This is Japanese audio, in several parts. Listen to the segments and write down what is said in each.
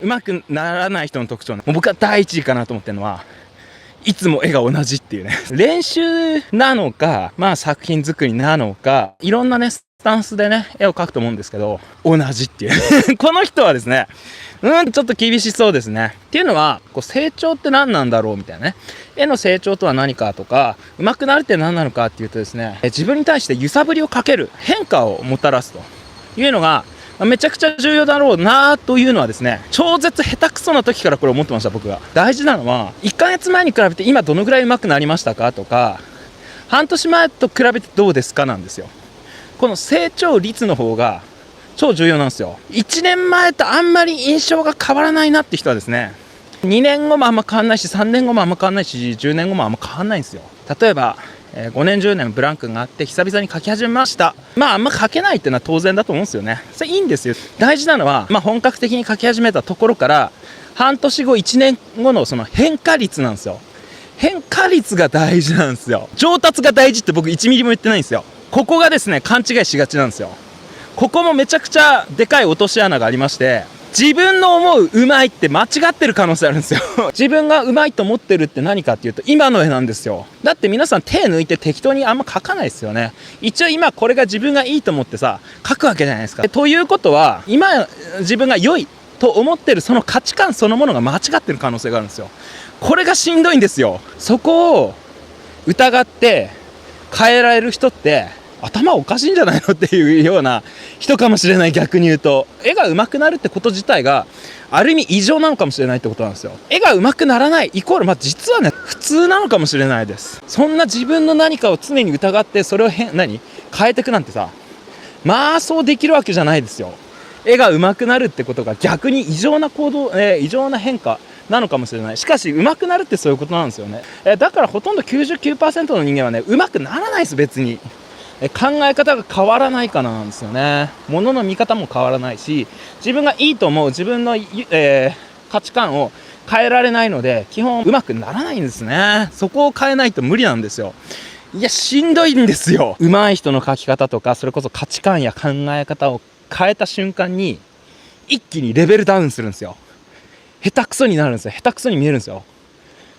上手くならない人の特徴ね、もう僕は第一位かなと思ってるのは、いつも絵が同じっていうね。練習なのか、まあ作品作りなのか、いろんなね、スタンスでね、絵を描くと思うんですけど、同じっていう。この人はですね、ちょっと厳しそうですね。っていうのは、こう成長って何なんだろうみたいなね。絵の成長とは何かとか、上手くなるって何なのかっていうとですね、自分に対して揺さぶりをかける、変化をもたらすというのが、めちゃくちゃ重要だろうなというのはですね、超絶下手くそな時からこれ思ってました、僕が。大事なのは、1ヶ月前に比べて今どのぐらい上手くなりましたかとか、半年前と比べてどうですかなんですよ。この成長率の方が超重要なんですよ。1年前とあんまり印象が変わらないなって人はですね、2年後もあんま変わんないし、3年後もあんま変わんないし、10年後もあんま変わんないんですよ。例えば、5年10年ブランクがあって久々に書き始めました。まああんま書けないっていうのは当然だと思うんですよね。それいいんですよ。大事なのは、本格的に書き始めたところから半年後1年後のその変化率なんですよ。変化率が大事なんですよ。上達が大事って僕1ミリも言ってないんですよ。ここがですね、勘違いしがちなんですよ。ここもめちゃくちゃでかい落とし穴がありまして、自分の思ううまいって間違ってる可能性あるんですよ。自分がうまいと思ってるって何かっていうと、今の絵なんですよ。だって皆さん手抜いて適当にあんま描かないですよね。一応今これが自分がいいと思ってさ、描くわけじゃないですか。ということは、今自分が良いと思ってるその価値観そのものが間違ってる可能性があるんですよ。これがしんどいんですよ。そこを疑って変えられる人って頭おかしいんじゃないのっていうような人かもしれない。逆に言うと、絵が上手くなるってこと自体がある意味異常なのかもしれないってことなんですよ。絵が上手くならないイコール、実はね、普通なのかもしれないです。そんな自分の何かを常に疑ってそれを変えていくなんてさ、そうできるわけじゃないですよ。絵が上手くなるってことが逆に異常な行動、異常な変化なのかもしれない。しかし上手くなるってそういうことなんですよね。だからほとんど 99% の人間はね、上手くならないです。別に考え方が変わらないからなんですよね。物の見方も変わらないし、自分がいいと思う自分の、価値観を変えられないので、基本上手くならないんですね。そこを変えないと無理なんですよ。いや、しんどいんですよ。上手い人の書き方とか、それこそ価値観や考え方を変えた瞬間に一気にレベルダウンするんですよ。下手くそになるんですよ。下手くそに見えるんですよ。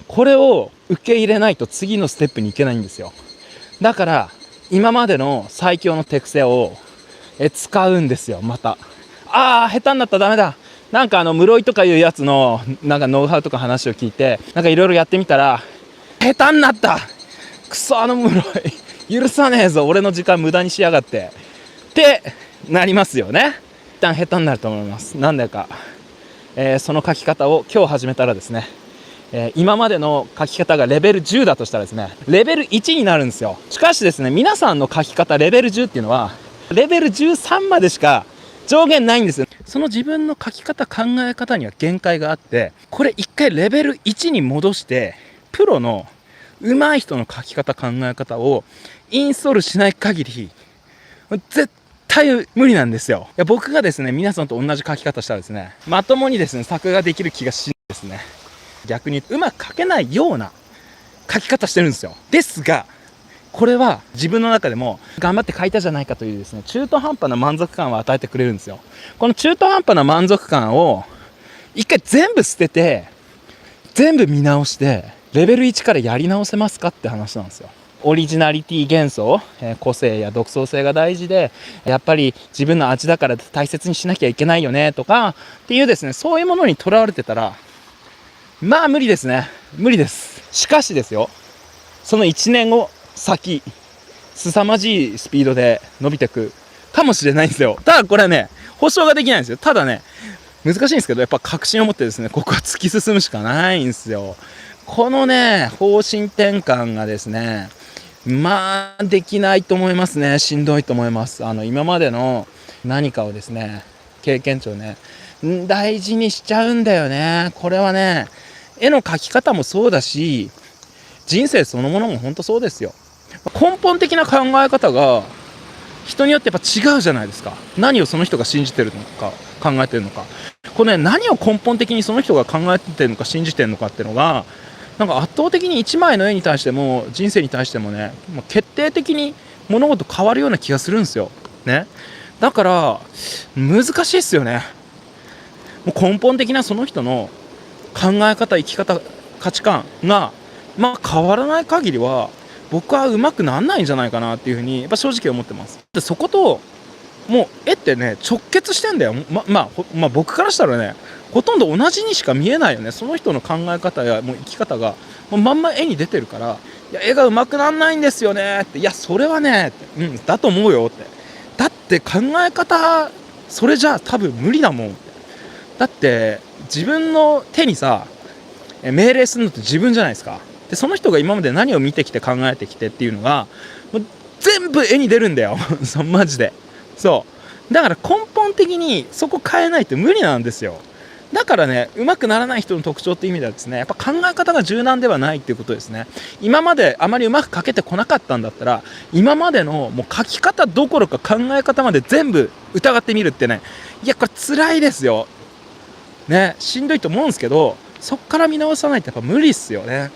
これを受け入れないと次のステップに行けないんですよ。だから今までの最強の手癖を使うんですよ。また下手になったらダメだ。室井とかいうやつのノウハウとか話を聞いていろいろやってみたら、下手になった、くそ室井許さねえぞ、俺の時間無駄にしやがってってなりますよね。一旦下手になると思います。なんでか、その書き方を今日始めたらですね、今までの書き方がレベル10だとしたらですね、レベル1になるんですよ。しかしですね、皆さんの書き方レベル10っていうのはレベル13までしか上限ないんですよ。その自分の書き方考え方には限界があって、これ一回レベル1に戻してプロの上手い人の書き方考え方をインストールしない限り絶対無理なんですよ。いや、僕がですね、皆さんと同じ書き方したらですね、まともにですね、作画できる気がしないですね。逆にうまく書けないような書き方してるんですよ。ですが、これは自分の中でも頑張って書いたじゃないかというですね、中途半端な満足感を与えてくれるんですよ。この中途半端な満足感を一回全部捨てて、全部見直してレベル1からやり直せますかって話なんですよ。オリジナリティ元素、個性や独創性が大事で、やっぱり自分の味だから大切にしなきゃいけないよねとかっていうですね、そういうものにとらわれてたら無理ですね。無理です。しかしですよ、その1年後先、凄まじいスピードで伸びてくかもしれないんですよ。ただこれはね、保証ができないんですよ。ただね、難しいんですけど、やっぱ確信を持ってですね、ここは突き進むしかないんですよ。このね、方針転換がですね、できないと思いますね。しんどいと思います。今までの何かをですね、経験値をね、大事にしちゃうんだよね。これはね、絵の描き方もそうだし、人生そのものも本当そうですよ。根本的な考え方が人によってやっぱ違うじゃないですか。何をその人が信じてるのか考えてるのか、これね、何を根本的にその人が考えてるのか信じてるのかっていうのが圧倒的に一枚の絵に対しても人生に対してもね、もう決定的に物事変わるような気がするんですよね。だから難しいっすよね。もう根本的なその人の考え方、生き方、価値観が変わらない限りは僕はうまくならないんじゃないかなっていうふうにやっぱ正直思ってます。でそこともう絵ってね直結してんだよ。僕からしたらねほとんど同じにしか見えないよね。その人の考え方やもう生き方がもうまんま絵に出てるから、いや絵がうまくなんないんですよねって、いやそれはねって、だと思うよって、だって考え方それじゃあ多分無理だもんって、だって自分の手にさ命令するのって自分じゃないですか。でその人が今まで何を見てきて考えてきてっていうのがもう全部絵に出るんだよそうマジで。そうだから根本的にそこ変えないと無理なんですよ。だからねうまくならない人の特徴っていう意味ではですね、やっぱ考え方が柔軟ではないっていうことですね。今まであまりうまく描けてこなかったんだったら、今までのもう描き方どころか考え方まで全部疑ってみるってね、いやこれ辛いですよね、しんどいと思うんですけど、そっから見直さないとやっぱ無理っすよね。